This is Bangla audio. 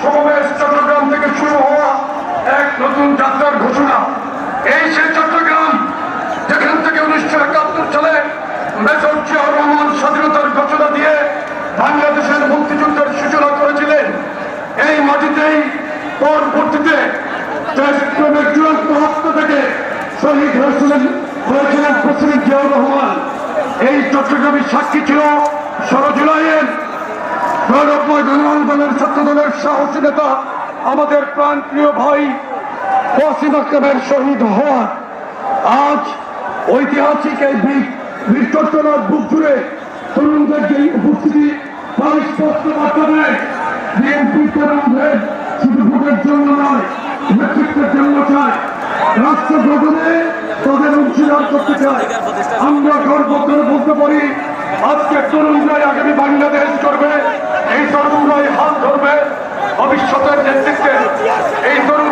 সমাবেশ চট্টগ্রাম থেকে শুরু হওয়া এক নতুন যাত্রার ঘোষণা। এই সেই চট্টগ্রাম যেখান থেকে 1971 সালে মেজর জিয়াউর রহমান স্বাধীনতার ঘোষণা দিয়ে বাংলাদেশের মুক্তিযুদ্ধের সূচনা করেছিলেন। এই মাটিতেই পরবর্তীতে দেশপ্রেমের চূড়ান্ত হত্যা থেকে শহীদ হয়েছিলেন প্রেসিডেন্ট জিয়াউর রহমান। এই চট্টগ্রামের সাক্ষী ছিল 16 জুলাইয়ের গৌরবময় গণ আন্দোলনের ছাত্রদলের সাহসী নেতা আমাদের প্রাণপ্রিয় ভাই ওয়াসিম আকরামের শহীদ হওয়া। আজ ঐতিহাসিক এই বীর চট্টগ্রাম বুক জুড়ে তরুণদের যে উপস্থিতি তার স্পষ্ট বার্তা দেয় বিএনপি তরুণদের শুধু ভোটের জন্য নয়, নেতৃত্বের জন্য চায়, রাষ্ট্র গঠনে তাদের অংশীদার করতে চায়। আমরা গর্ব করে বলতে পারি আজকে তরুণরাই আগামী বাংলাদেশ করবে, এই তরুণরাই হাত ধরবে ভবিষ্যতের নেতৃত্বে। এই তরুণ